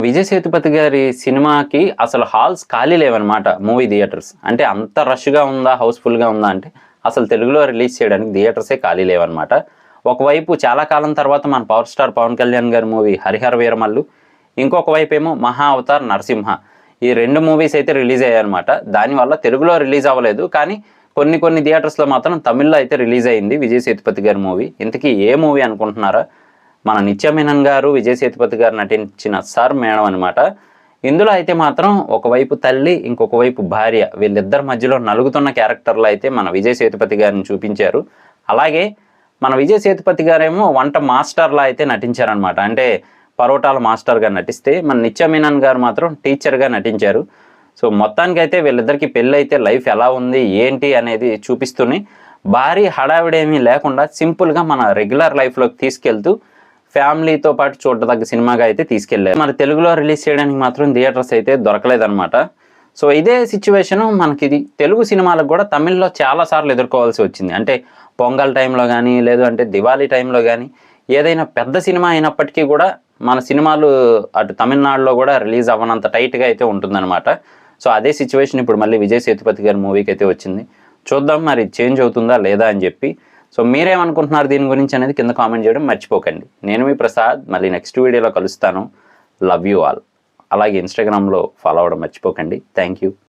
విజయ్ సేతుపతి గారి సినిమాకి అసలు హాల్స్ ఖాళీ లేవన్నమాట, మూవీ థియేటర్స్. అంటే అంత రష్గా ఉందా, హౌస్ఫుల్గా ఉందా అంటే అసలు తెలుగులో రిలీజ్ చేయడానికి థియేటర్సే ఖాళీ లేవన్నమాట. ఒకవైపు చాలా కాలం తర్వాత మన పవర్ స్టార్ పవన్ కళ్యాణ్ గారి మూవీ హరిహర వీరమల్లు, ఇంకొక వైపు ఏమో మహా అవతార్ నరసింహ. ఈ 2 మూవీస్ అయితే రిలీజ్ అయ్యాయన్నమాట. దానివల్ల తెలుగులో రిలీజ్ అవ్వలేదు, కానీ కొన్ని థియేటర్స్లో మాత్రం తమిళ్లో అయితే రిలీజ్ అయింది విజయ్ సేతుపతి గారి మూవీ. ఇంతకీ ఏ మూవీ అనుకుంటున్నారా? మన నిత్య మీనన్ గారు, విజయ్ సేతుపతి గారు నటించిన సర్ మేడం అనమాట. ఇందులో అయితే మాత్రం ఒకవైపు తల్లి, ఇంకొక వైపు భార్య, వీళ్ళిద్దరి మధ్యలో నలుగుతున్న క్యారెక్టర్లు అయితే మన విజయ్ సేతుపతి గారిని చూపించారు. అలాగే మన విజయ్ సేతుపతి గారేమో వంట మాస్టర్లా అయితే నటించారనమాట. అంటే పరోటాల మాస్టర్గా నటిస్తే, మన నిత్య మీనన్ గారు మాత్రం టీచర్గా నటించారు. సో మొత్తానికైతే వీళ్ళిద్దరికి పెళ్ళి అయితే లైఫ్ ఎలా ఉంది ఏంటి అనేది చూపిస్తూనే భారీ హడావిడేమీ లేకుండా సింపుల్గా మన రెగ్యులర్ లైఫ్లోకి తీసుకెళ్తూ ఫ్యామిలీతో పాటు చూడదగ్గ సినిమాగా అయితే తీసుకెళ్లారు. మరి తెలుగులో రిలీజ్ చేయడానికి మాత్రం థియేటర్స్ అయితే దొరకలేదన్నమాట. సో ఇదే సిచ్యువేషను మనకి తెలుగు సినిమాలకు కూడా తమిళ్లో చాలాసార్లు ఎదుర్కోవాల్సి వచ్చింది. అంటే పొంగల్ టైంలో కానీ, లేదు అంటే దివాళీ టైంలో కానీ, ఏదైనా పెద్ద సినిమా అయినప్పటికీ కూడా మన సినిమాలు అటు తమిళనాడులో కూడా రిలీజ్ అవ్వనంత టైట్గా అయితే ఉంటుందన్నమాట. సో అదే సిచ్యువేషన్ ఇప్పుడు మళ్ళీ విజయ్ సేతుపతి గారి మూవీకి అయితే వచ్చింది. చూద్దాం మరి చేంజ్ అవుతుందా లేదా అని చెప్పి. సో మీరేమనుకుంటున్నారు దీని గురించి అనేది కింద కామెంట్ చేయడం మర్చిపోకండి. నేను మీ ప్రసాద్, మళ్ళీ నెక్స్ట్ వీడియోలో కలుస్తాను. Love you all. అలాగే ఇన్స్టాగ్రామ్లో ఫాలో అవ్వడం మర్చిపోకండి. Thank you.